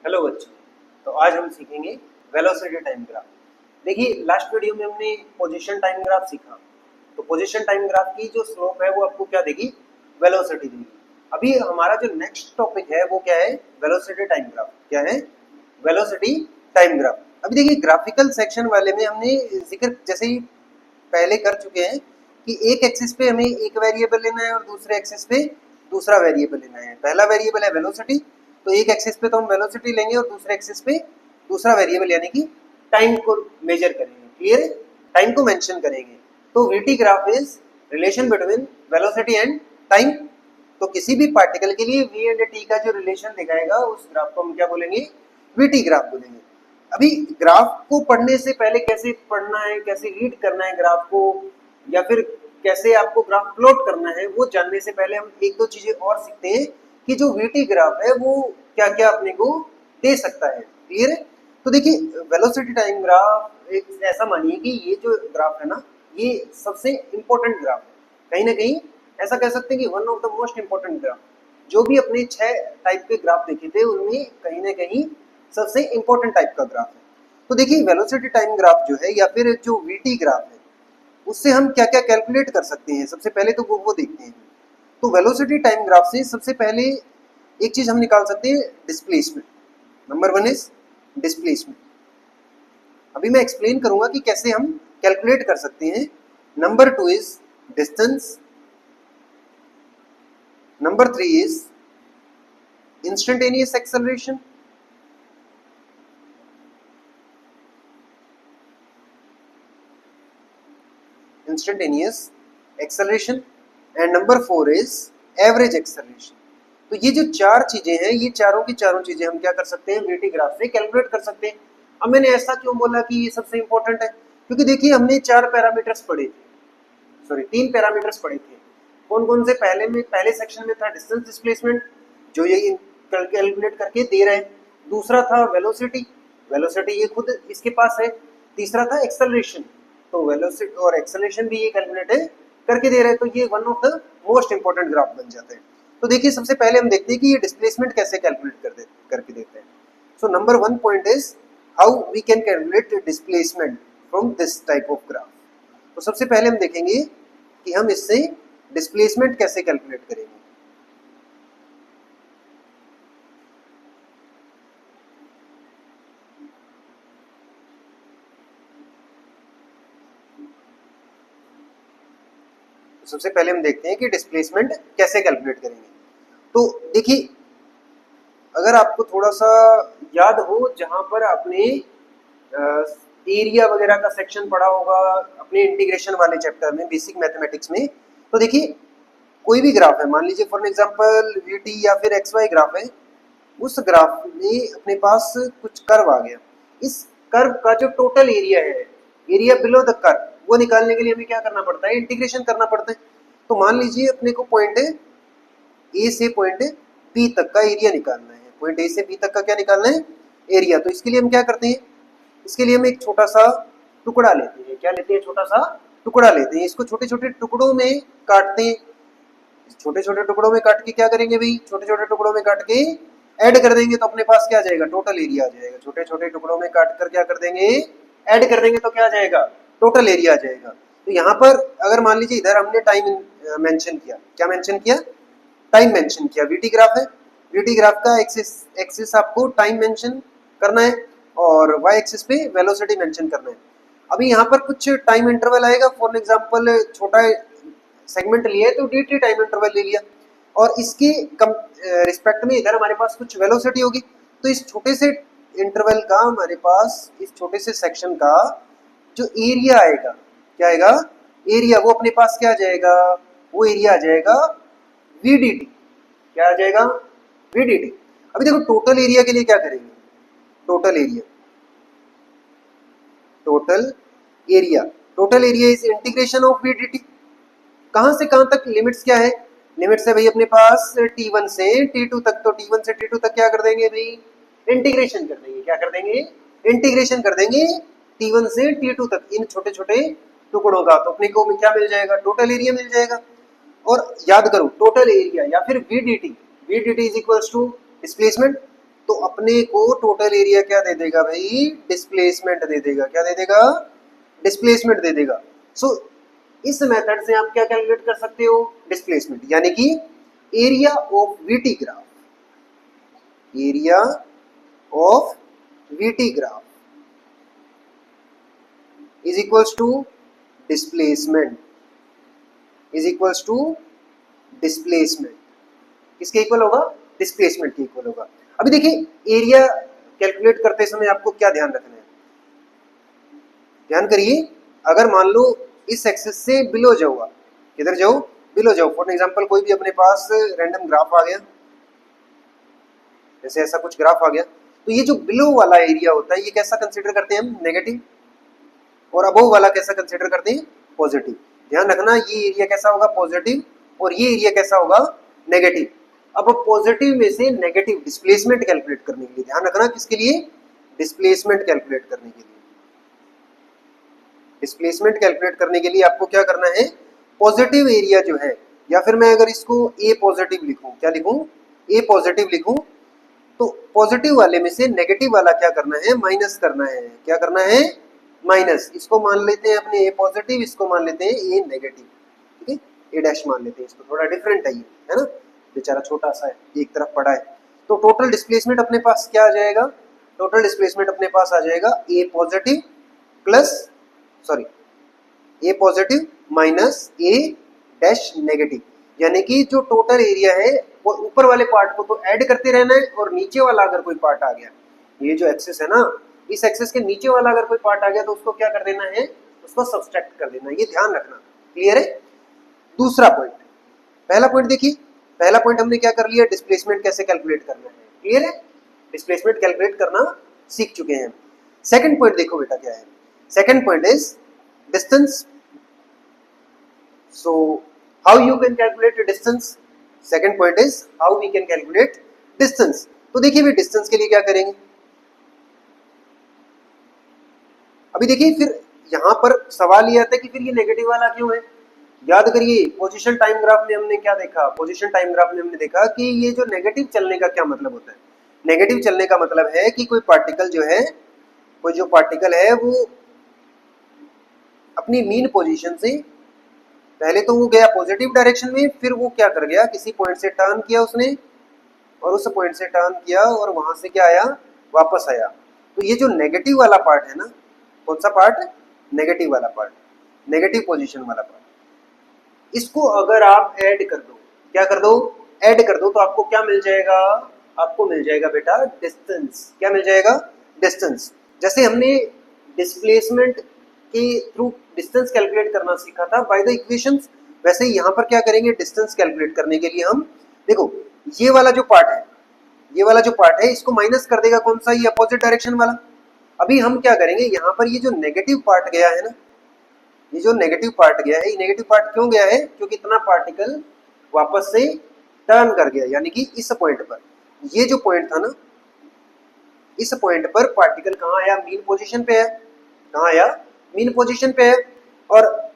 Hello बच्चों। तो आज हम सीखेंगे वेलोसिटी टाइम ग्राफ। देखिए लास्ट वीडियो में हमने पोजीशन टाइम ग्राफ सीखा। तो पोजीशन टाइम ग्राफ की जो स्लोप है वो आपको क्या देगी? वेलोसिटी देगी। अभी हमारा जो नेक्स्ट टॉपिक है वो क्या है? Velocity time graph. क्या है? Velocity time graph. अभी देखिए ग्राफिकल सेक्शन वाले में हमने जिक्र जैसे ही पहले कर चुके हैं कि एक एक्सिस पे हमें एक वेरिएबल लेना है और दूसरे एक्सिस पे दूसरा वेरिएबल लेना है। पहला वेरिएबल है वेलोसिटी, तो एक एक्सिस पे तो हम वेलोसिटी लेंगे और दूसरे एक्सिस पे दूसरा वेरिएबल यानी कि टाइम को मेजर करेंगे। क्लियर है? टाइम को मेंशन करेंगे। तो VT graph is relation between velocity and time. तो किसी भी पार्टिकल के लिए v एंड t का जो रिलेशन दिखाएगा उस ग्राफ को हम क्या बोलेंगे? वीटी ग्राफ बोलेंगे। अभी ग्राफ को पढ़ने से पहले कैसे पढ़ना है, कैसे रीड करना है ग्राफ को, या फिर कैसे आपको ग्राफ प्लॉट करना है, वो जानने से पहले हम एक दो चीजें और सीखते हैं कि जो वीटी ग्राफ है वो क्या क्या अपने को दे सकता है। क्लियर है? तो देखिए वेलोसिटी टाइम ग्राफ एक ऐसा मानिए कि ये जो ग्राफ है ना, ये सबसे इंपॉर्टेंट ग्राफ है। कहीं ना कहीं ऐसा कह सकते हैं कि one of the most important graph. जो भी अपने 6 टाइप के ग्राफ देखे थे उनमें कहीं ना कहीं सबसे इंपॉर्टेंट टाइप का ग्राफ है। तो देखिए वेलोसिटी टाइम ग्राफ जो है या फिर जो वीटी ग्राफ है उससे हम क्या क्या कैलकुलेट कर सकते हैं, सबसे पहले तो वो देखते हैं। तो वेलोसिटी टाइम ग्राफ से सबसे पहले एक चीज हम निकाल सकते हैं, displacement. Number one is displacement. अभी मैं एक्सप्लेन करूंगा कि कैसे हम कैलकुलेट कर सकते हैं। Number two is distance. Number three is instantaneous acceleration. Instantaneous acceleration and number four is average acceleration. तो ये जो चार चीजें हैं, ये चारों की चारों चीजें हम क्या कर सकते हैं? वीटी ग्राफ से कैलकुलेट कर सकते हैं। अब मैंने ऐसा क्यों बोला कि ये सबसे इंपॉर्टेंट है? क्योंकि देखिए हमने चार पैरामीटर्स पढ़े थे, सॉरी तीन पैरामीटर्स पढ़े थे। कौन कौन से? पहले सेक्शन में था डिस्टेंस डिस्प्लेसमेंट, जो ये कैलकुलेट करके दे रहे हैं। दूसरा था वेलोसिटी, वेलोसिटी ये खुद इसके पास है। तीसरा था एक्सेलरेशन, तो वेलोसिटी और एक्सेलरेशन भी ये कैलकुलेट करके दे रहे हैं। तो ये one of the most important graph बन जाते हैं। तो देखिए सबसे पहले हम देखते हैं कि ये डिस्प्लेसमेंट कैसे कैलकुलेट करके देते हैं। So number one point is how we can calculate displacement from this type of graph. तो सबसे पहले हम देखेंगे कि हम इससे डिस्प्लेसमेंट कैसे कैलकुलेट करेंगे। तो सबसे पहले हम देखते हैं कि डिस्प्लेसमेंट कैसे कैलकुलेट करेंगे। तो देखिए अगर आपको थोड़ा सा याद हो, जहां पर आपने एरिया वगैरह का सेक्शन पढ़ा होगा अपने इंटीग्रेशन वाले चैप्टर में, बेसिक मैथमेटिक्स में, तो देखिए कोई भी ग्राफ है, मान लीजिए फॉर एग्जांपल वीटी या फिर एक्स वाई ग्राफ है, उस ग्राफ में अपने पास कुछ कर्व आ गया। इस कर्व का जो टोटल एरिया है, एरिया बिलो द कर्व, वो निकालने के लिए हमें क्या करना पड़ता है? इंटीग्रेशन करना पड़ता है। तो मान लीजिए अपने को पॉइंट ए से पॉइंट बी तक का एरिया निकालना है। पॉइंट ए से बी तक का क्या निकालना है? एरिया। तो इसके लिए हम क्या करते हैं? इसके लिए हम एक छोटा सा टुकड़ा लेते हैं। क्या लेते हैं? छोटा सा टुकड़ा लेते हैं। इसको छोटे छोटे टुकड़ों में काटते हैं। छोटे छोटे टुकड़ों में काट के क्या करेंगे भाई? छोटे छोटे टुकड़ों में काट के ऐड कर देंगे, तो अपने पास क्या आ जाएगा? टोटल एरिया आ जाएगा। छोटे छोटे टुकड़ों में काट कर क्या कर देंगे? ऐड कर देंगे, तो क्या आ जाएगा? टोटल एरिया आ जाएगा। तो यहाँ पर अगर मान लीजिए इधर हमने टाइम मेंशन किया, क्या मेंशन किया? टाइम मेंशन किया। वीटी ग्राफ है, वीटी ग्राफ का एक्सिस आपको टाइम मेंशन करना है और वाई एक्सिस पे वेलोसिटी मेंशन करना है। अभी यहाँ पर कुछ टाइम इंटरवल आएगा, फॉर एग्जांपल छोटा सेगमेंट लिया है तो dt टाइम इंटरवल ले लिया, और इसके रिस्पेक्ट में इधर हमारे पास कुछ वेलोसिटी होगी। तो इस छोटे से इंटरवल का हमारे पास, इस छोटे से सेक्शन का जो एरिया आएगा, क्या आएगा? एरिया। वो अपने पास क्या आ जाएगा? वो एरिया आ जाएगा VDT। क्या आ जाएगा? VDT। अभी देखो टोटल एरिया के लिए क्या करेंगे? Total area, total area, total area is integration of VDT। कहां से कहां तक? लिमिट्स क्या है? लिमिट्स है भाई अपने पास T1 से T2 तक। तो T1 से T2 तक क्या कर देंगे भाई? इंटीग्रेशन कर देंगे। क्या कर देंगे? इंटीग्रेशन कर देंगे T1 से T2 तक इन छोटे छोटे टुकड़ों का। तो अपने को क्या मिल जाएगा? टोटल एरिया मिल जाएगा। और याद करो टोटल एरिया या फिर VDT, VDT is equals to displacement. तो अपने को टोटल एरिया क्या दे देगा भाई, डिस्प्लेसमेंट दे देगा। क्या दे देगा, डिस्प्लेसमेंट दे देगा। सो इस मेथड से आप क्या कैलकुलेट कर सकते हो, डिस्प्लेसमेंट, यानी कि area of VT graph, area of VT graph is equals to displacement, is equals to displacement. किसके इक्वल होगा, डिस्प्लेसमेंट के इक्वल होगा। अभी देखिए एरिया कैलकुलेट करते समय आपको क्या ध्यान रखना है, ध्यान करिए। अगर मान लो इस एक्सिस से बिलो जाओ, आप किधर जाओ, बिलो जाओ। फॉर एग्जांपल कोई भी अपने पास रैंडम ग्राफ आ गया, जैसे ऐसा कुछ ग्राफ आ गया, तो ये जो बिलो वाला एरिया होता है ये कैसा कंसीडर करते हैं हम, नेगेटिव, और अबोव वाला कैसा कंसीडर करते हैं, पॉजिटिव। ध्यान रखना ये एरिया कैसा होगा, पॉजिटिव, और ये एरिया कैसा होगा, नेगेटिव। अब पॉजिटिव में से नेगेटिव डिस्प्लेसमेंट कैलकुलेट करने के लिए ध्यान रखना, किसके लिए, डिस्प्लेसमेंट कैलकुलेट करने के लिए। डिस्प्लेसमेंट कैलकुलेट करने के लिए आपको क्या करना है, पॉजिटिव एरिया जो है, या फिर मैं अगर इसको ए पॉजिटिव लिखूं, क्या लिखूं, ए पॉजिटिव लिखूं, तो पॉजिटिव वाले में से नेगेटिव वाला क्या करना है, माइनस करना है। क्या करना है, माइनस। इसको मान लेते हैं अपने ए पॉजिटिव, इसको मान लेते हैं ए नेगेटिव, ठीक है, ए डैश मान लेते हैं इसको, थोड़ा डिफरेंट है ये, है ना, बेचारा छोटा सा है, एक तरफ पड़ा है। तो टोटल डिस्प्लेसमेंट अपने पास क्या आ जाएगा, टोटल डिस्प्लेसमेंट अपने पास आ जाएगा ए पॉजिटिव प्लस, सॉरी, ए पॉजिटिव माइनस ए डैश नेगेटिव, यानी कि जो टोटल एरिया है वो ऊपर वाले पार्ट को तो ऐड करते रहना है, और नीचे वाला अगर कोई पार्ट आ गया, ये जो एक्सिस है ना, इस एक्सिस के नीचे वाला अगर कोई पार्ट आ गया तो उसको क्या कर देना है, उसको सब्सट्रैक्ट कर देना है। ये ध्यान रखना, क्लियर है। दूसरा पॉइंट, पहला पॉइंट देखिए, पहला पॉइंट हमने क्या कर लिया, डिस्प्लेसमेंट कैसे कैलकुलेट करना है, क्लियर है, डिस्प्लेसमेंट कैलकुलेट करना सीख चुके हैं। सेकंड पॉइंट देखो बेटा क्या है, second point is distance. So how you can calculate a distance? Second point is how we can calculate distance. तो देखिए भी डिस्टेंस के लिए क्या करेंगे, अभी देखिए फिर यहाँ पर सवाल ये आता है कि फिर ये नेगेटिव वाला क्यों है। याद करिए पोजीशन टाइम ग्राफ में हमने क्या देखा, पोजीशन टाइम ग्राफ में हमने देखा कि ये जो नेगेटिव चलने का क्या मतलब होता है। नेगेटिव चलने का मतलब है कि कोई पार्टिकल जो है, कोई जो पार्टिकल है वो अपनी मीन पोजीशन से पहले तो वो गया पॉजिटिव डायरेक्शन में, फिर वो क्या कर गया, किसी पॉइंट से टर्न किया उसने, और उस पॉइंट से टर्न किया और वहां से क्या आया, वापस आया। तो ये जो नेगेटिव वाला पार्ट है ना, कौन सा पार्ट, नेगेटिव वाला पार्ट, नेगेटिव पोजीशन वाला पार्ट, इसको अगर आप ऐड कर दो, क्या कर दो, ऐड कर दो, तो आपको क्या मिल जाएगा, आपको मिल जाएगा बेटा डिस्टेंस। क्या मिल जाएगा, डिस्टेंस। जैसे हमने डिस्प्लेसमेंट के थ्रू डिस्टेंस कैलकुलेट करना सीखा था बाय द इक्वेशंस, वैसे ही यहाँ पर क्या करेंगे, डिस्टेंस कैलकुलेट करने के लिए हम देखो ये वाला जो पार्ट है, ये वाला जो पार्ट है इसको माइनस कर देगा कौन सा, ये अपोजिट डायरेक्शन वाला। अभी हम क्या करेंगे, यहाँ पर ये जो नेगेटिव पार्ट गया है ना, ये जो नेगेटिव पार्ट गया है, ये नेगेटिव पार्ट क्यों गया है, क्योंकि इतना पार्टिकल वापस से टर्न कर गया, यानी कि इस पॉइंट पर, ये जो पॉइंट था ना, इस पॉइंट पर पार्टिकल कहाँ आया, मीन पोजीशन पे है, कहाँ आया, मीन पोजीशन पे है, और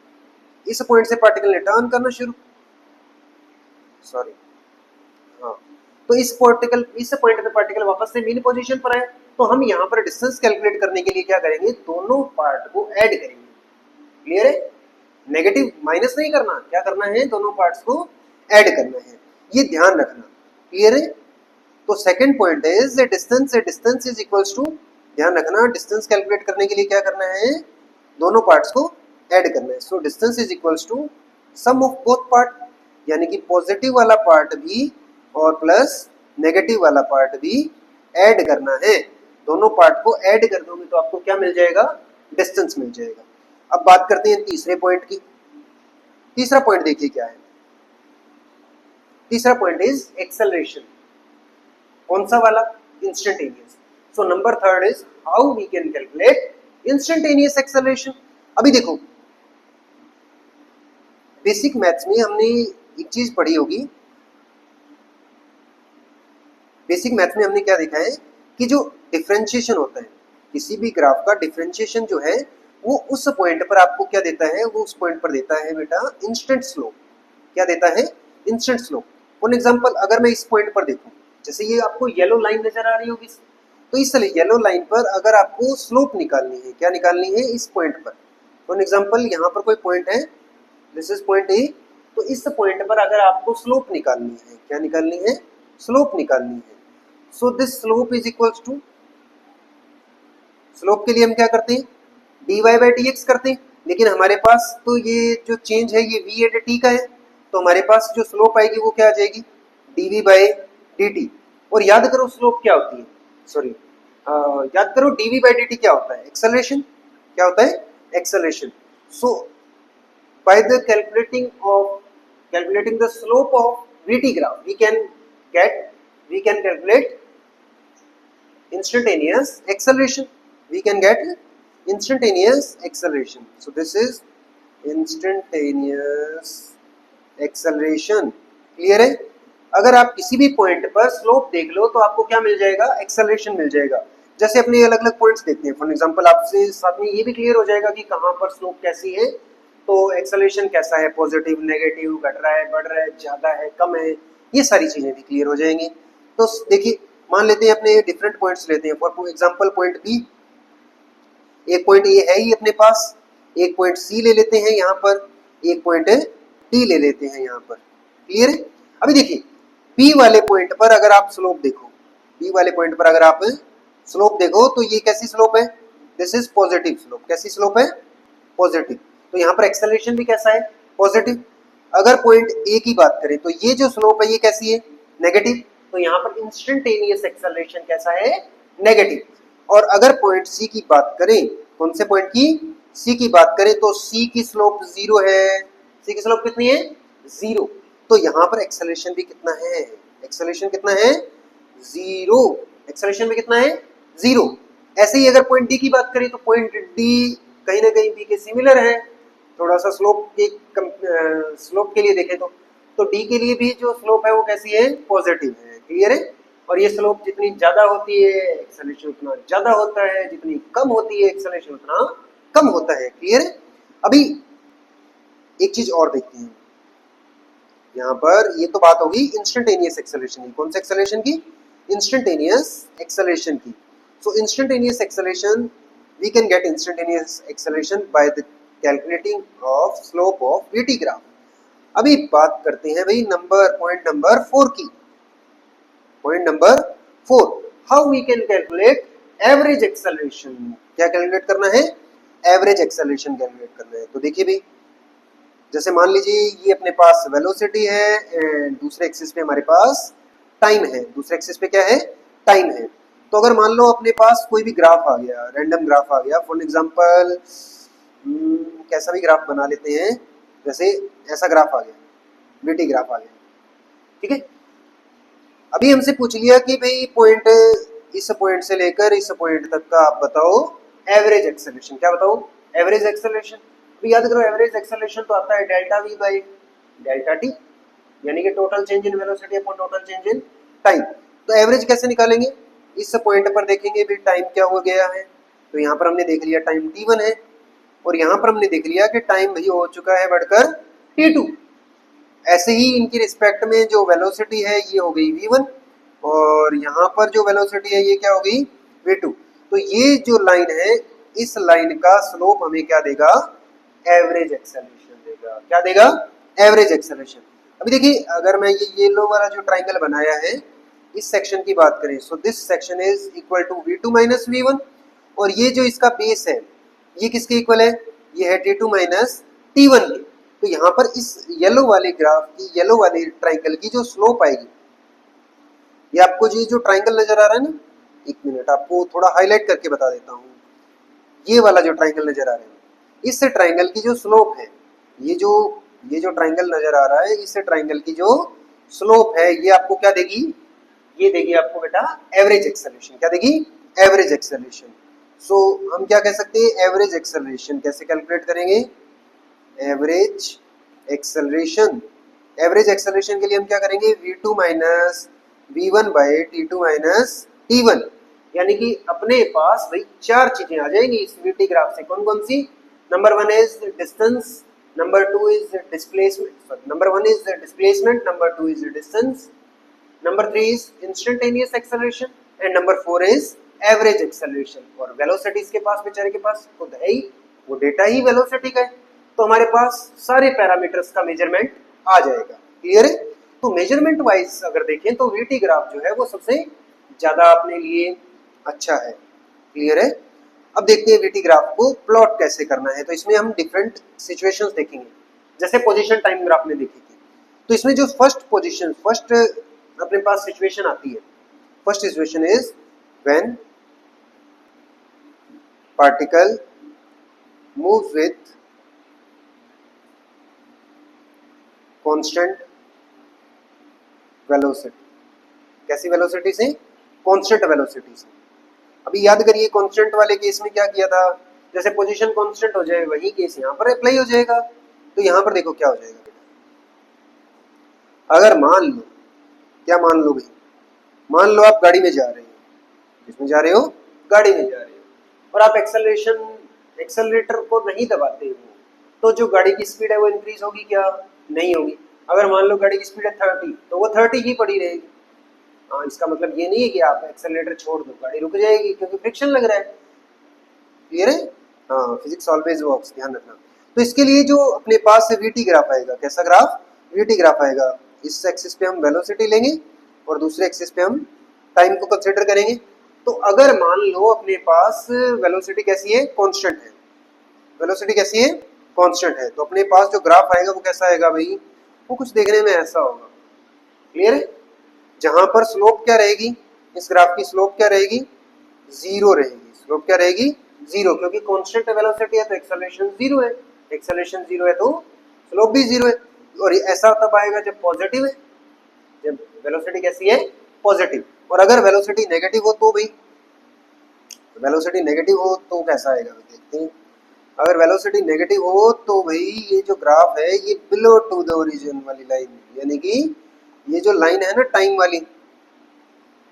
इस पॉइंट से पार्टिकल ने टर्न करना शुरू, सॉरी, हाँ, तो इस पॉइंट पे पार्टिकल वापस से मीन पोजीशन पर आया। तो हम यहाँ पर डिस्टेंस कैलकुलेट करने के लिए क्या करेंगे, दोनों पार्ट को ऐड करेंगे, क्लियर है, नेगेटिव माइनस नहीं करना, क्या करना है, दोनों पार्ट्स को ऐड करना है, ये ध्यान रखना, क्लियर है। तो second point is distance is equals to, ध्यान रखना, डिस्टेंस कैलकुलेट करने के लिए क्या करना है, दोनों पार्ट्स को ऐड करना है। So distance is equals to sum of both part, यानी कि पॉजिटिव वाला पार्ट भी और प्लस नेगेटिव वाला पार्ट भी ऐड करना है। दोनों पार्ट को ऐड कर दोगे तो आपको क्या मिल जाएगा, डिस्टेंस मिल जाएगा। अब बात करते हैं तीसरे पॉइंट की। तीसरा पॉइंट देखिए क्या है, तीसरा पॉइंट इज एक्सेलरेशन। कौन सा वाला, instantaneous. So number third is how we can calculate instantaneous acceleration. अभी देखो बेसिक मैथ्स में हमने एक चीज पढ़ी होगी, बेसिक मैथ्स में हमने क्या देखा है कि जो डिफरेंशिएशन होता है, किसी भी ग्राफ का डिफरेंशिएशन जो है वो उस पॉइंट पर आपको क्या देता है, वो उस पॉइंट पर देता है बेटा इंस्टेंट स्लोप। क्या देता है, इंस्टेंट स्लोप। फॉर एग्जांपल अगर मैं इस पॉइंट पर देखूं, जैसे ये आपको येलो लाइन नजर आ रही होगी, तो इस येलो लाइन पर अगर आपको स्लोप निकालनी है, क्या निकालनी है, इस पॉइंट पर। फॉर एग्जांपल यहाँ पर कोई पॉइंट है, दिस इज पॉइंट ए, तो इस पॉइंट पर अगर आपको स्लोप निकालनी है, क्या निकालनी है, स्लोप निकालनी है। So this slope is equals to, slope के लिए हम क्या करते हैं, dy बाई डी एक्स करते हैं, लेकिन हमारे पास तो ये जो चेंज है ये v एट टी का है, तो हमारे पास जो स्लोप आएगी वो क्या आ जाएगी, dv बाई dt। और याद करो स्लोप क्या होती है, सॉरी याद करो dv बाई dt क्या होता है, एक्सेलरेशन, क्या होता है, acceleration. So by the calculating the slope of vt graph we can calculate instantaneous acceleration, we can get instantaneous acceleration. So this is instantaneous acceleration, clear है। अगर आप किसी भी पॉइंट पर स्लोप देख लो तो आपको क्या मिल जाएगा, एक्सेलरेशन मिल जाएगा। जैसे अपने अलग अलग पॉइंट्स देखते हैं, फॉर एग्जांपल आपसे साथ में ये भी क्लियर हो जाएगा कि कहाँ पर स्लोप कैसी है, तो एक्सेलरेशन कैसा है, पॉजिटिव, नेगेटिव, घट रहा है, बढ़ रहा है, ज्यादा है, कम है, ये सारी चीजें भी क्लियर हो जाएंगी। तो देखिए मान लेते हैं अपने डिफरेंट पॉइंट्स लेते हैं, फॉर एग्जांपल पॉइंट बी, एक पॉइंट ए है ही अपने पास, एक पॉइंट सी ले लेते हैं यहाँ पर, एक पॉइंट डी ले लेते हैं यहाँ पर, क्लियर है। अभी देखिए बी वाले पॉइंट पर अगर आप स्लोप देखो, बी वाले पॉइंट पर अगर आप स्लोप देखो तो ये कैसी स्लोप है, दिस इज पॉजिटिव स्लोप, कैसी स्लोप है, पॉजिटिव। तो यहाँ पर एक्सेलरेशन भी कैसा है, पॉजिटिव। अगर पॉइंट ए की बात करें तो ये जो स्लोप है ये कैसी है, नेगेटिव, तो यहाँ पर इंस्टेंटेनियस एक्सेलरेशन कैसा है, नेगेटिव। और अगर पॉइंट सी की बात करें, कौन से पॉइंट की, सी की बात करें, तो सी की स्लोप जीरो है, सी की स्लोप कितनी है, जीरो। तो यहाँ पर एक्सेलरेशन भी कितना है, एक्सेलरेशन कितना है, जीरो, एक्सेलरेशन भी कितना है, जीरो। ऐसे ही अगर पॉइंट डी की बात करें तो पॉइंट डी कहीं ना कहीं बी के सिमिलर है, थोड़ा सा स्लोप के लिए देखें तो डी के लिए भी जो स्लोप है वो कैसी है, पॉजिटिव है, क्लियर है। और ये स्लोप जितनी ज्यादा होती है एक्सेलरेशन उतना ज्यादा होता है, जितनी कम होती है एक्सेलरेशन उतना कम होता है, क्लियर है। अभी एक चीज और देखते हैं यहाँ पर, ये तो बात होगी इंस्टेंटेनियस एक्सेलरेशन की, कौन से एक्सेलरेशन की, इंस्टेंटेनियस एक्सेलरेशन की। So instantaneous acceleration, we can get instantaneous acceleration by the calculating of slope of vt graph। अभी बात करते हैं भाई पॉइंट नंबर 4 की, point number 4, how we can calculate average acceleration. क्या कैलकुलेट करना है, एवरेज एक्सेलरेशन कैलकुलेट करना है। तो देखिए भाई, जैसे मान लीजिए ये अपने पास वेलोसिटी है एंड दूसरे एक्सिस पे हमारे पास टाइम है, दूसरे एक्सिस पे क्या है, टाइम है। तो अगर मान लो अपने पास कोई भी ग्राफ आ गया, रैंडम ग्राफ आ गया, फॉर एग्जांपल कैसा भी ग्राफ बना लेते हैं, जैसे ऐसा ग्राफ आ गया, वीटी ग्राफ आ गया, ठीक है। अभी हमसे पूछ लिया कि भाई पॉइंट, इस पॉइंट से लेकर इस पॉइंट तक का आप बताओ एवरेज एक्सेलरेशन, क्या बताओ, एवरेज एक्सेलरेशन। तो याद करो एवरेज एक्सेलरेशन तो आता है delta we by delta T, यानी कि total change in velocity upon total change in time. तो एवरेज कैसे निकालेंगे, इस पॉइंट पर देखेंगे भी टाइम क्या हो गया है, तो यहाँ पर हमने देख लिया टाइम t1 है, और यहाँ पर हमने देख लिया कि टाइम भी हो चुका है बढ़कर t2। ऐसे ही इनकी रिस्पेक्ट में जो वेलोसिटी है ये हो गई v1, और यहाँ पर जो वेलोसिटी है ये क्या हो गई, v2। तो ये जो लाइन है, इस लाइन का स्लोप हमें क्या देगा, एवरेज एक्सेलरेशन देगा, क्या देगा, एवरेज एक्सेलरेशन। अभी देखिए अगर मैं ये येलो वाला जो ट्राइंगल बनाया है इस सेक्शन की बात करें, so this section is equal to v2 minus v1, और ये जो इसका बेस है ये किसके इक्वल है, ये है t2 माइनस t1 के। तो यहाँ पर इस येलो वाले ग्राफ की, येलो वाले ट्राइंगल की जो स्लोप आएगी, ये आपको ये जो ट्राइंगल नजर आ रहा है ना, एक मिनट आपको थोड़ा हाईलाइट करके बता देता हूँ, ये वाला जो ट्राइंगल नजर आ रहा है, इस ट्राइंगल की जो स्लोप है, ये जो ट्राइंगल नजर आ रहा है, इस ट्राइंगल की जो स्लोप है ये आपको क्या देगी, ये देगी आपको बेटा एवरेज एक्सेलरेशन, क्या देगी, एवरेज एक्सेलरेशन। सो हम क्या कह सकते हैं, एवरेज एक्सेलरेशन कैसे कैलकुलेट करेंगे, एवरेज एक्सेलरेशन, एवरेज एक्सेलरेशन के लिए हम क्या करेंगे, v2 minus v1 by t2 minus t1, यानी कि अपने पास भाई चार चीजें आ जाएंगी इस vt ग्राफ से, कौन कौन सी, number 1 is distance, number 2 is displacement, number 1 is displacement, number 2 is distance, number 3 is instantaneous acceleration and number 4 is average acceleration. और वेलोसिटी के पास, बेचारे के पास खुद है ही, वो डेटा ही वेलोसिटी का है, तो हमारे पास सारे पैरामीटर्स का मेजरमेंट आ जाएगा। क्लियर है? तो मेजरमेंट वाइज अगर देखें तो वीटी ग्राफ जो है वो सबसे ज्यादा अपने लिए अच्छा है। क्लियर है? अब देखते हैं वीटी ग्राफ को प्लॉट कैसे करना है। तो इसमें हम डिफरेंट सिचुएशंस देखेंगे, जैसे पोजीशन टाइम ग्राफ में देखी थी। तो इसमें जो फर्स्ट अपने पास सिचुएशन आती है, first situation is when particle moves with constant velocity. कैसी वेलोसिटी से? कांस्टेंट वेलोसिटी से। अभी याद करिए कांस्टेंट वाले केस में क्या किया था, जैसे पोजीशन कांस्टेंट हो जाए वही केस यहाँ पर अप्लाई हो जाएगा। तो यहाँ पर देखो क्या हो जाएगा, अगर मान लो, क्या मान लो भाई, मान लो आप गाड़ी में जा रहे हो, किसमें जा रहे हो? गाड़ी में जा रहे हो, और आप एक्सेलरेटर को नहीं दबाते हो, तो जो गाड़ी की स्पीड है वो इंक्रीज होगी क्या? नहीं होगी। अगर मान लो गाड़ी की स्पीड है 30, तो वो 30 ही पड़ी रहेगी। हाँ, इसका मतलब ये नहीं है कि आप एक्सेलरेटर छोड़ दो, गाड़ी रुक जाएगी क्योंकि फ्रिक्शन लग रहा है। क्लियर है? हाँ, फिजिक्स ऑलवेज वर्क्स, ध्यान रखना। तो इसके लिए जो अपने पास से वीटी ग्राफ आएगा, कैसा ग्राफ? वीटी ग्राफ आएगा। इस एक्सिस पे हम वेलोसिटी लेंगे और दूसरे एक्सिस पे हम टाइम को कंसीडर करेंगे। तो अगर मान लो अपने पास वेलोसिटी कैसी है? कांस्टेंट है। वेलोसिटी कैसी है? कांस्टेंट है। तो अपने पास जो ग्राफ आएगा वो कैसा आएगा भाई? वो कुछ देखने में ऐसा होगा। क्लियर है? जहां पर स्लोप क्या रहेगी, इस ग्राफ की स्लोप क्या रहेगी? जीरो रहेगी। स्लोप क्या रहेगी? जीरो, क्योंकि कांस्टेंट वेलोसिटी है तो एक्सेलरेशन जीरो है। एक्सेलरेशन जीरो है तो स्लोप भी जीरो है। और ये ऐसा तब आएगा जब पॉजिटिव है, जब वेलोसिटी कैसी है? पॉजिटिव। और अगर वेलोसिटी नेगेटिव हो तो भाई, वेलोसिटी नेगेटिव हो तो कैसा आएगा देखते हैं। अगर वेलोसिटी नेगेटिव हो तो भाई ये जो ग्राफ है ये बिलो टू द ओरिजिन वाली लाइन, यानी कि ये जो लाइन है ना टाइम वाली,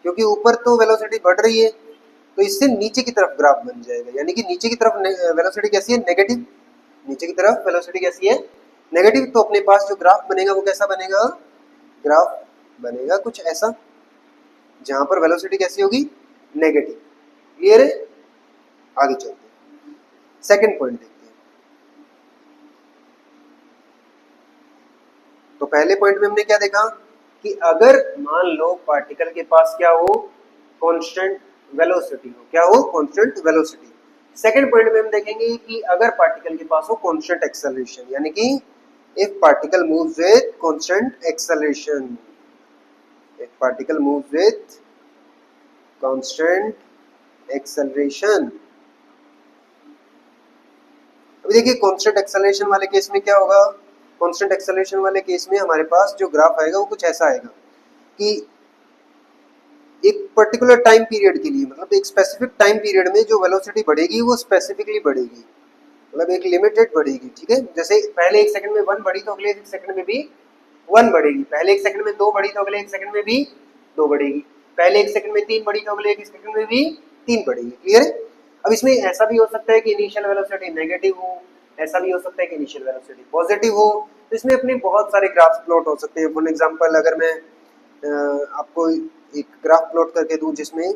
क्योंकि ऊपर तो वेलोसिटी बढ़ रही है तो इससे नीचे की तरफ ग्राफ बन जाएगा, यानी कि नीचे की तरफ वेलोसिटी कैसी है? नेगेटिव। नीचे की तरफ वेलोसिटी कैसी है? नेगेटिव। तो अपने पास जो ग्राफ बनेगा वो कैसा बनेगा? ग्राफ बनेगा कुछ ऐसा, जहां पर वेलोसिटी कैसी होगी? नेगेटिव। क्लियर है? आगे चलते हैं, सेकंड पॉइंट देखते हैं। तो पहले पॉइंट में हमने क्या देखा कि अगर मान लो पार्टिकल के पास क्या हो? कांस्टेंट वेलोसिटी हो। क्या हो? Constant velocity. सेकंड पॉइंट में हम देखेंगे कि अगर पार्टिकल के पास हो कांस्टेंट एक्सेलरेशन, यानी कि if particle moves with constant acceleration, if particle moves with constant acceleration. अभी देखिए कांस्टेंट एक्सेलरेशन वाले केस में क्या होगा? कांस्टेंट एक्सेलरेशन वाले केस में हमारे पास जो ग्राफ आएगा वो कुछ ऐसा आएगा कि एक पर्टिकुलर टाइम पीरियड के लिए, मतलब एक स्पेसिफिक टाइम पीरियड में जो वेलोसिटी बढ़ेगी वो स्पेसिफिकली बढ़ेगी, मतलब एक लिमिटेड बढ़ेगी। ठीक है? जैसे पहले एक सेकंड में 1 बढ़ी तो अगले एक सेकंड में भी 1 बढ़ेगी। पहले एक सेकंड में 2 बढ़ी तो अगले एक सेकंड में भी 2 बढ़ेगी। पहले एक सेकंड में 3 बढ़ी तो अगले एक सेकंड में भी 3 बढ़ेगी। क्लियर है? अब इसमें ऐसा भी हो सकता है कि इनिशियल वेलोसिटी नेगेटिव हो, ऐसा भी हो सकता है कि इनिशियल वेलोसिटी पॉजिटिव हो। तो इसमें अपने बहुत सारे ग्राफ्स प्लॉट हो सकते हैं। फॉर एग्जांपल अगर मैं आपको एक ग्राफ प्लॉट करके दूं जिसमें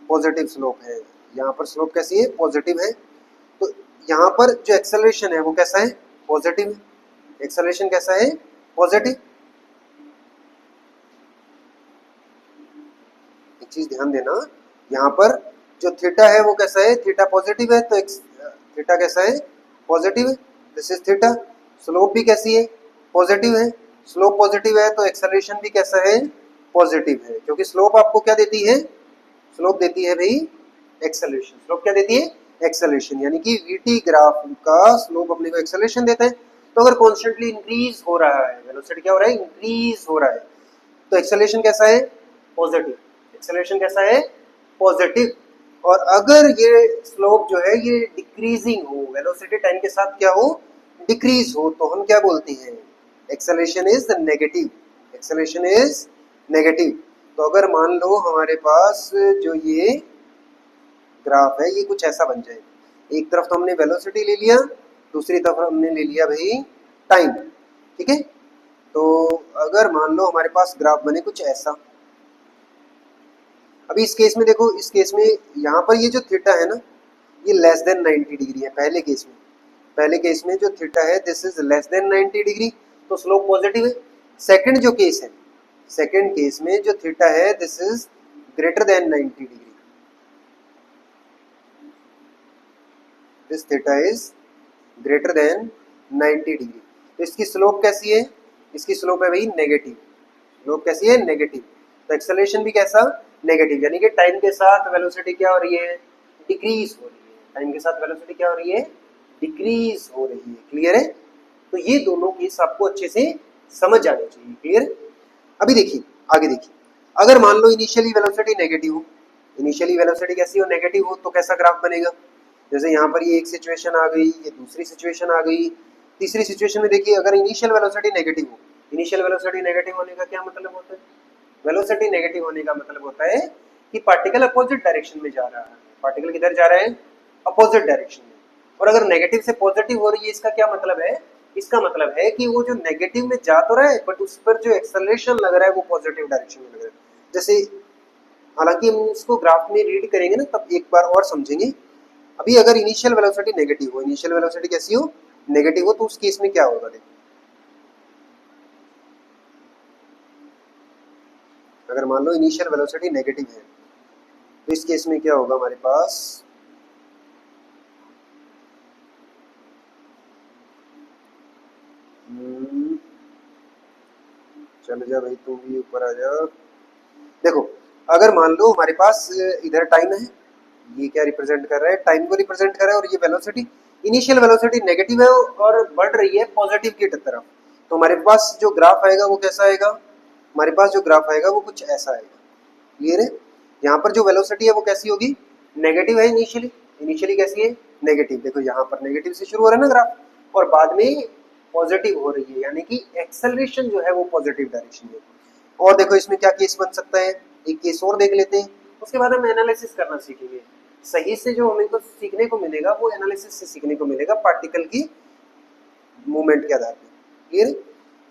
पॉजिटिव स्लोप है, यहाँ पर स्लोप कैसी है? पॉजिटिव है। तो यहाँ पर जो एक्सेलरेशन है वो कैसा है? पॉजिटिव है। एक्सेलरेशन कैसा है? पॉजिटिव। एक चीज ध्यान देना, यहाँ पर जो थीटा है वो कैसा है? थीटा पॉजिटिव है, तो थीटा कैसा है? पॉजिटिव है। This is theta. स्लोप भी कैसी है? पॉजिटिव है। स्लोप पॉजिटिव है तो एक्सेलरेशन भी कैसा है? पॉजिटिव है, क्योंकि स्लोप आपको क्या देती है? स्लोप देती है भाई एक्सेलरेशन। स्लोप क्या देती है? एक्सेलरेशन। यानी कि वीटी ग्राफ का स्लोप अपने को एक्सेलरेशन देता है। तो अगर कॉन्स्टेंटली इंक्रीज हो रहा है, वेलोसिटी क्या हो रहा है? इंक्रीज हो रहा है, तो एक्सेलरेशन कैसा है? पॉजिटिव। एक्सेलरेशन कैसा है? पॉजिटिव। और अगर ये स्लोप जो है ये डिक्रीजिंग हो, वेलोसिटी टाइम के साथ क्या हो? डिक्रीज हो, तो हम क्या बोलते हैं? Acceleration is negative. Acceleration is negative. तो अगर मान लो हमारे पास जो ये ग्राफ है ये कुछ ऐसा बन जाए, एक तरफ तो हमने वेलोसिटी ले लिया, दूसरी तरफ हमने ले लिया भाई टाइम। ठीक है? तो अगर मान लो हमारे पास ग्राफ बने कुछ ऐसा, अभी इस केस में देखो, इस केस में यहाँ पर ये जो थीटा है ना, ये लेस देन 90 डिग्री है। पहले केस में जो थीटा है this is less than 90 degree, तो स्लोप पॉजिटिव है। सेकंड जो केस है, सेकंड केस में जो थीटा है this is greater than 90 degree, this theta is greater than 90 degree. तो इसकी स्लोप कैसी है? इसकी स्लोप है भाई नेगेटिव। स्लोप कैसी है? नेगेटिव। तो एक्सेलरेशन भी कैसा? नेगेटिव, यानी कि टाइम के साथ वेलोसिटी क्या हो रही है? डिक्रीज हो रही है। टाइम के साथ वेलोसिटी क्या हो रही है? डिक्रीज हो रही है। क्लियर है? तो ये दोनों केस आपको अच्छे से समझ आने चाहिए। क्लियर? अभी देखिए, आगे देखिए, अगर मान लो इनिशियली वेलोसिटी नेगेटिव हो, इनिशियली वेलोसिटी कैसी हो? नेगेटिव हो, तो कैसा ग्राफ बनेगा? जैसे यहाँ पर ये एक सिचुएशन आ गई, ये दूसरी सिचुएशन आ गई, तीसरी सिचुएशन में देखिए अगर इनिशियल वेलोसिटी नेगेटिव हो, इनिशियल वेलोसिटी नेगेटिव होने का क्या मतलब होता है? वेलोसिटी नेगेटिव होने का मतलब होता है कि पार्टिकल अपोजिट डायरेक्शन में जा रहा है। पार्टिकल किधर जा रहा है? अपोजिट डायरेक्शन में। और अगर नेगेटिव से पॉजिटिव हो रही है, इसका क्या मतलब है? इसका मतलब है कि वो जो नेगेटिव में जा तो रहा है बट उस पर जो एक्सेलरेशन लग रहा है वो पॉजिटिव डायरेक्शन में लग रहा है। जैसे, हालांकि हम इसको ग्राफ में रीड करेंगे ना तब एक बार और समझेंगे। अभी अगर इनिशियल वेलोसिटी नेगेटिव हो, इनिशियल वेलोसिटी कैसी हो? नेगेटिव हो, तो उस केस में क्या होगा? देखो, अगर मान लो इनिशियल वेलोसिटी नेगेटिव है तो इस केस में क्या होगा हमारे पास? चल जा भाई, तू भी ऊपर आ जा। देखो, अगर मान लो हमारे पास इधर टाइम है, ये क्या रिप्रेजेंट कर रहा है? टाइम को रिप्रेजेंट कर रहा है, और ये वेलोसिटी, इनिशियल वेलोसिटी नेगेटिव है और बढ़ रही है पॉजिटिव की तरफ, तो हमारे पास जो ग्राफ आएगा वो कैसा आएगा? हमारे पास जो ग्राफ आएगा वो कुछ ऐसा आएगा। क्लियर है? यहाँ पर जो वेलोसिटी है वो कैसी होगी? नेगेटिव है इनिशियली। इनिशियली कैसी है? नेगेटिव। देखो यहाँ पर नेगेटिव से शुरू हो रहा है ना ग्राफ, और बाद में पॉजिटिव हो रही है, यानी कि एक्सेलरेशन जो है वो पॉजिटिव डायरेक्शन में। और देखो इसमें क्या केस बन सकता है, एक केस और देख लेते हैं, उसके बाद हम एनालिसिस करना सीखेंगे। सही से जो हमें को सीखने को मिलेगा वो एनालिसिस से सीखने को मिलेगा, पार्टिकल की मूवमेंट के आधार पर। क्लियर है?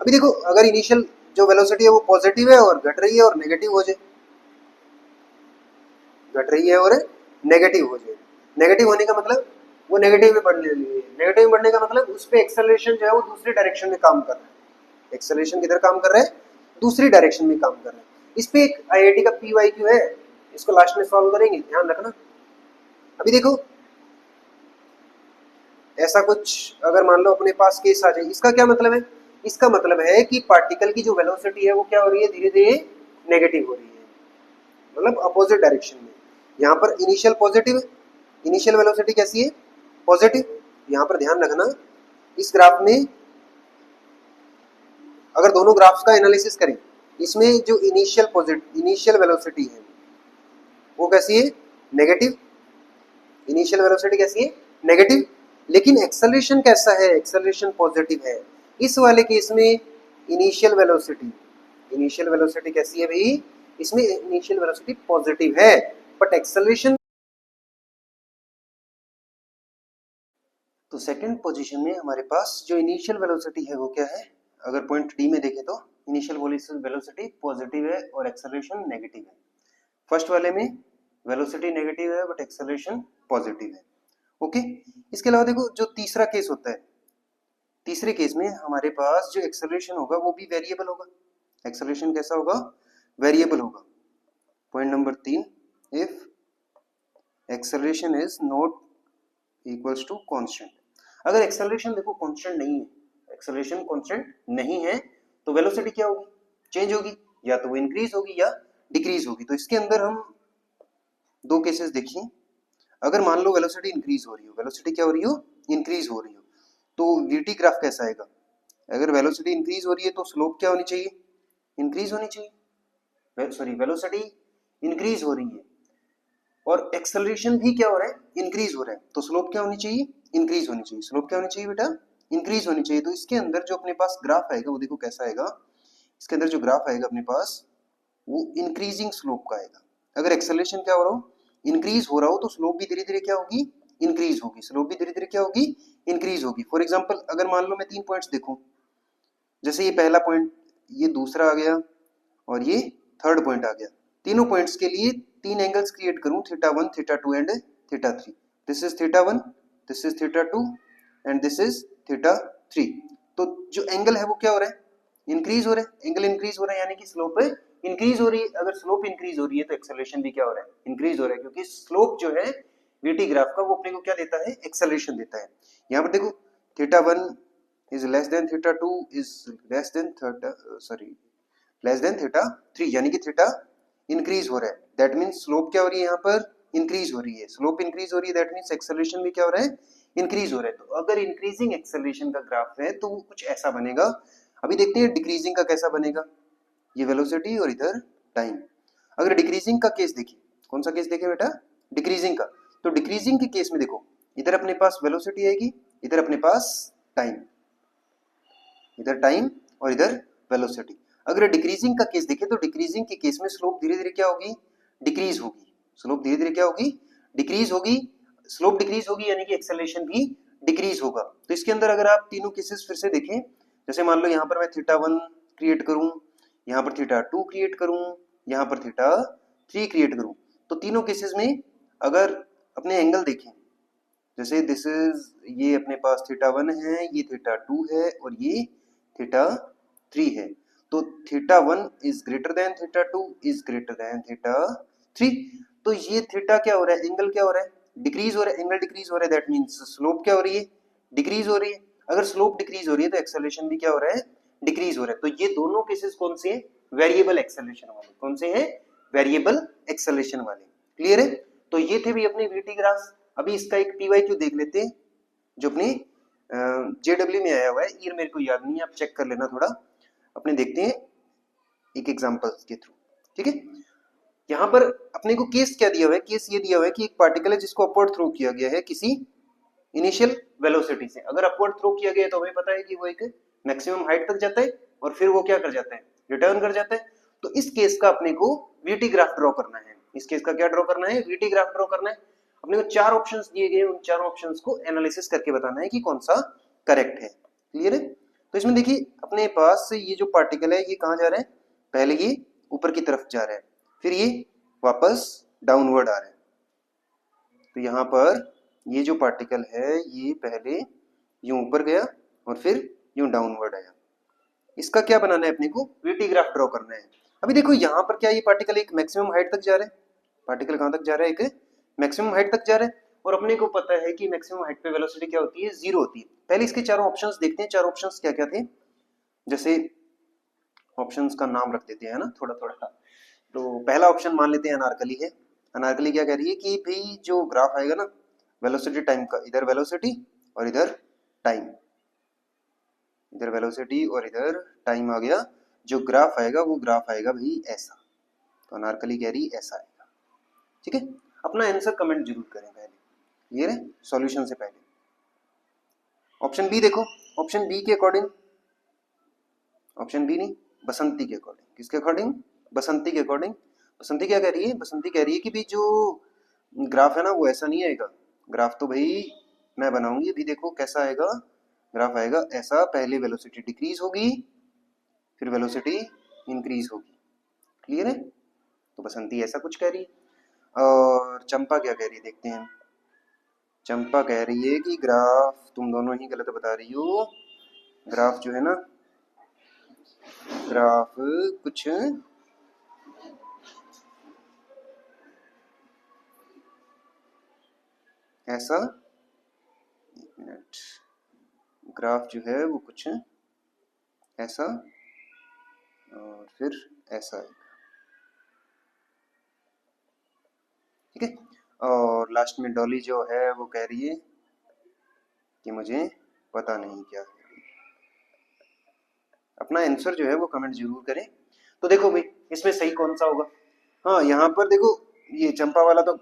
अभी देखो, अगर इनिशियल जो वेलोसिटी है वो पॉजिटिव है और घट रही है और नेगेटिव हो जाए, घट रही है और नेगेटिव हो जाए, नेगेटिव होने का मतलब वो नेगेटिव में बढ़ने लगी है। नेगेटिव में बढ़ने का मतलब उस पर एक्सेलरेशन जो है वो दूसरी डायरेक्शन में काम कर रहा है। एक्सेलरेशन किधर काम कर रहा है? दूसरी डायरेक्शन में काम कर रहा है। इस पे एक आईआईटी का पीवाईक्यू है, इसको लास्ट में सॉल्व करेंगे, ध्यान रखना। अभी देखो, ऐसा कुछ अगर मान लो अपने पास केस आ जाए, इसका क्या मतलब है? इसका मतलब है कि पार्टिकल की जो वेलोसिटी है वो क्या हो रही है? धीरे धीरे नेगेटिव हो रही है, मतलब अपोजिट डायरेक्शन में। यहाँ पर इनिशियल पॉजिटिव है, इनिशियल वेलोसिटी कैसी है? पॉजिटिव। यहाँ पर ध्यान रखना, इस ग्राफ में अगर दोनों ग्राफ्स का एनालिसिस करें, इसमें जो इनिशियल वेलोसिटी है वो कैसी है? नेगेटिव। इनिशियल वेलोसिटी कैसी है? नेगेटिव। लेकिन एक्सेलरेशन कैसा है? एक्सेलरेशन पॉजिटिव है। इस वाले केस में इनिशियल वेलोसिटी कैसी है भाई? इसमें इनिशियल वेलोसिटी पॉजिटिव है, बट एक्सेलरेशन। तो सेकंड पोजीशन में हमारे पास जो इनिशियल वेलोसिटी है वो क्या है? अगर पॉइंट डी में देखें तो इनिशियल वेलोसिटी पॉजिटिव है और एक्सेलरेशन नेगेटिव है। फर्स्ट वाले में वेलोसिटी नेगेटिव है बट एक्सेलरेशन पॉजिटिव है। ओके, इसके अलावा देखो जो तीसरा केस होता है, तीसरे केस में हमारे पास जो एक्सेलरेशन होगा वो भी वेरिएबल होगा। एक्सेलरेशन कैसा होगा? वेरिएबल होगा। Point number 3, if acceleration is not equals to constant. अगर एक्सेलरेशन देखो कांस्टेंट नहीं है, एक्सेलरेशन कांस्टेंट नहीं है, तो वेलोसिटी क्या होगी? चेंज होगी, या तो वो इंक्रीज होगी या डिक्रीज होगी। तो इसके अंदर हम दो केसेस देखिए। अगर मान लो वेलोसिटी इंक्रीज हो रही हो, वेलोसिटी क्या हो रही हो? इंक्रीज हो रही हो, तो वीटी ग्राफ कैसा आएगा? अगर वेलोसिटी इंक्रीज हो रही है तो स्लोप क्या होनी चाहिए? इंक्रीज होनी चाहिए। सॉरी, वेलोसिटी इंक्रीज हो रही है और एक्सेलरेशन भी क्या हो रहा है? इंक्रीज हो रहा है, तो स्लोप क्या होनी चाहिए? इंक्रीज होनी चाहिए। स्लोप क्या होनी चाहिए बेटा? इंक्रीज होनी चाहिए। तो इसके अंदर जो अपने पास ग्राफ आएगा वो देखो कैसा आएगा। इसके अंदर जो ग्राफ आएगा अपने पास वो इंक्रीजिंग स्लोप का आएगा। अगर एक्सेलरेशन क्या हो रहा हो? इंक्रीज हो रहा हो, तो स्लोप भी धीरे धीरे क्या होगी? इंक्रीज होगी। स्लोप भी धीरे धीरे क्या होगी? इंक्रीज होगी। फॉर एग्जाम्पल अगर मान लो मैं 3 पॉइंट्स देखूं, जैसे ये पहला पॉइंट, ये दूसरा आ गया और ये थर्ड पॉइंट आ गया। तीनों पॉइंट्स के लिए तीन एंगल्स क्रिएट करूं, theta 1, theta 2 and theta 3, this is theta 1, this is theta 2 and this is theta 3, तो जो एंगल है वो क्या हो रहा है, इंक्रीज हो रहा है, एंगल इंक्रीज हो रहा है, यानी कि स्लोप इंक्रीज हो रही है। अगर स्लोप इंक्रीज हो रही है तो एक्सेलरेशन भी क्या हो रहा है, इंक्रीज हो रहा है, क्योंकि स्लोप जो है वीटी ग्राफ का वो अपने को क्या देता है, एक्सेलरेशन देता है। यहाँ पर देखो theta 1 is less than theta 2 is less than theta 3, यानी कि थीटा इंक्रीज हो रहा है, दैट मीन्स स्लोप क्या हो रही है, यहाँ पर इंक्रीज हो रही है, स्लोप इंक्रीज हो रही है, दैट मीन्स एक्सेलरेशन भी क्या हो रहा है, इंक्रीज हो रहा है। तो अगर इंक्रीजिंग एक्सेलरेशन का ग्राफ है तो वो कुछ ऐसा बनेगा। अभी देखते हैं डिक्रीजिंग का कैसा बनेगा, ये वेलोसिटी और इधर टाइम। अगर डिक्रीजिंग का केस देखिए, कौन सा केस देखे बेटा, डिक्रीजिंग का, तो डिक्रीजिंग के केस में देखो इधर अपने पास वेलोसिटी आएगी, इधर अपने पास टाइम, इधर टाइम और इधर वेलोसिटी। अगर डिक्रीजिंग का केस देखें तो डिक्रीजिंग के केस में स्लोप धीरे धीरे क्या होगी, डिक्रीज होगी, स्लोप धीरे धीरे क्या होगी, डिक्रीज होगी, स्लोप डिक्रीज होगी, यानी कि एक्सेलरेशन भी डिक्रीज होगा। तो इसके अंदर अगर आप तीनों केसेस फिर से देखें, जैसे मान लो यहाँ पर मैं थीटा 1 क्रिएट करूं, यहाँ पर थीटा 2 क्रिएट करूं, यहाँ पर थीटा 3 क्रिएट करूं, तो तीनों केसेस में अगर अपने एंगल देखें, जैसे दिस इज, ये अपने पास थीटा 1 है, ये थीटा 2 है और ये थीटा 3 है, तो theta 1 is greater than theta 2 is greater than theta 3, तो ये थीटा क्या हो रहा है, एंगल क्या हो रहा है, डिक्रीज हो रहा है, एंगल डिक्रीज हो रहा है, दैट मींस स्लोप क्या हो रही है, डिक्रीज हो रही है। अगर स्लोप डिक्रीज हो रही है तो एक्सेलरेशन भी क्या हो रहा है, डिक्रीज हो रहा है। तो ये दोनों केसेस कौन से हैं, वेरिएबल एक्सेलरेशन वाले, कौन से हैं, वेरिएबल एक्सेलरेशन वाले। क्लियर है, तो ये थे भी अपने वीटी ग्राफ। अभी इसका एक पीवाईक्यू देख लेते हैं जो अपने जेडब्ल्यू में आया हुआ है, ईयर मेरे को याद नहीं है, आप चेक कर लेना थोड़ा, अपने देखते हैं एक एग्जांपल्स के थ्रू, ठीक है। यहाँ पर अपने को केस क्या दिया हुआ है, केस ये दिया हुआ है कि एक पार्टिकल है जिसको अपवर्ड थ्रो किया गया है किसी इनिशियल वेलोसिटी से। अगर अपवर्ड थ्रो किया गया है तो हमें पता है कि वो एक मैक्सिमम हाइट तक जाता है और फिर वो क्या कर जाता है, रिटर्न कर जाता है। तो इस केस का अपने को वीटी ग्राफ ड्रॉ करना है, इस केस का क्या ड्रॉ करना है, वीटी ग्राफ ड्रॉ करना है। अपने को चार ऑप्शंस दिए गए, उन चारों ऑप्शंस को एनालिसिस करके बताना है कि कौन सा करेक्ट है। क्लियर है, तो इसमें देखिए अपने पास ये जो पार्टिकल है ये कहाँ जा रहा है, पहले ये ऊपर की तरफ जा रहा है, फिर ये वापस डाउनवर्ड आ रहा है। तो यहाँ पर ये जो पार्टिकल है ये पहले यूं ऊपर गया और फिर यूं डाउनवर्ड आया। इसका क्या बनाना है, अपने को वीटी ग्राफ ड्रॉ करना है। अभी देखो यहाँ पर क्या ये पार्टिकल एक मैक्सिमम हाइट तक जा रहा है, पार्टिकल कहाँ तक जा रहा है, एक मैक्सिमम हाइट तक जा रहा है, और अपने को पता है कि मैक्सिमम हाइट पे वेलोसिटी क्या होती है, जीरो होती है। पहले इसके चारों ऑप्शंस देखते हैं, चार ऑप्शंस क्या क्या थे, जैसे ऑप्शंस का नाम रख देते हैं ना थोड़ा थोड़ा। तो पहला ऑप्शन मान लेते हैं अनारकली है। अनारकली क्या कह रही है कि भाई जो ग्राफ आएगा ना वेलोसिटी टाइम का, इधर वेलोसिटी और इधर टाइम, इधर वेलोसिटी और इधर टाइम आ गया, जो ग्राफ आएगा वो ग्राफ आएगा भाई ऐसा। तो अनारकली कह रही ऐसा आएगा, ठीक है। अपना आंसर कमेंट जरूर करें पहले, क्लियर है, सॉल्यूशन से पहले। ऑप्शन बी देखो, ऑप्शन बी के अकॉर्डिंग, ऑप्शन बी नहीं, बसंती के अकॉर्डिंग, किसके अकॉर्डिंग, बसंती के अकॉर्डिंग। बसंती क्या कह रही है, बसंती कह रही है कि भाई जो ग्राफ है ना वो ऐसा नहीं आएगा, ग्राफ तो भाई मैं बनाऊंगी, अभी देखो कैसा आएगा, ग्राफ आएगा ऐसा, पहले वेलोसिटी डिक्रीज होगी फिर वेलोसिटी इंक्रीज होगी। क्लियर है, तो बसंती ऐसा कुछ कह रही है। और चंपा क्या कह रही है देखते हैं। चंपा कह रही है कि ग्राफ तुम दोनों ही गलत बता रही हो, ग्राफ जो है ना, ग्राफ कुछ ऐसा, एक मिनट, ग्राफ जो है वो कुछ ऐसा और फिर ऐसा है, ठीक है। और लास्ट में डॉली जो है वो कह रही है कि मुझे पता नहीं क्या है। अपना आंसर जो है वो कमेंट जरूर करें। तो देखो भाई इसमें सही कौन सा होगा, हाँ यहाँ पर देखो ये चंपा वाला तो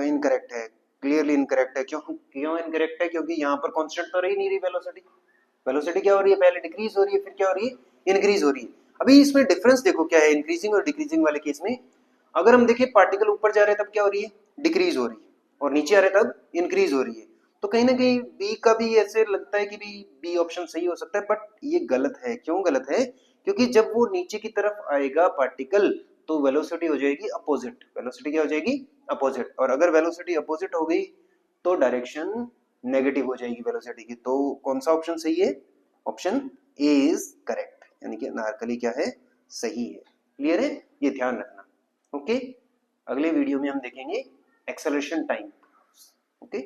इनकरेक्ट है, क्लियरली इनकरेक्ट है। क्यों क्यों इनकरेक्ट है, क्योंकि यहाँ पर कांस्टेंट तो रही नहीं रही वेलोसिटी, वेलोसिटी क्या हो रही है, पहले डिक्रीज हो रही है फिर क्या हो रही है, इंक्रीज हो रही है। अभी इसमें डिफरेंस देखो क्या है, इंक्रीजिंग और डिक्रीजिंग वाले केस में अगर हम देखें पार्टिकल ऊपर जा रहे हैं तब क्या हो रही है, डिक्रीज हो रही है, और नीचे आ रहे तब इंक्रीज हो रही है। तो कहीं ना कहीं बी का भी ऐसे लगता है कि बी ऑप्शन सही हो सकता है, बट ये गलत है। क्यों गलत है, क्योंकि जब वो नीचे की तरफ आएगा पार्टिकल तो वेलोसिटी हो जाएगी अपोजिट, वेलोसिटी क्या हो जाएगी अपोजिट, और अगर वेलोसिटी अपोजिट हो गई तो डायरेक्शन नेगेटिव हो जाएगी वेलोसिटी की। तो कौन सा ऑप्शन सही है, ऑप्शन ए इज करेक्ट, यानी कि अनारकली क्या है, सही है। क्लियर है, ये ध्यान रखना। ओके, अगले वीडियो में हम देखेंगे एक्सेलरेशन टाइम। ओके।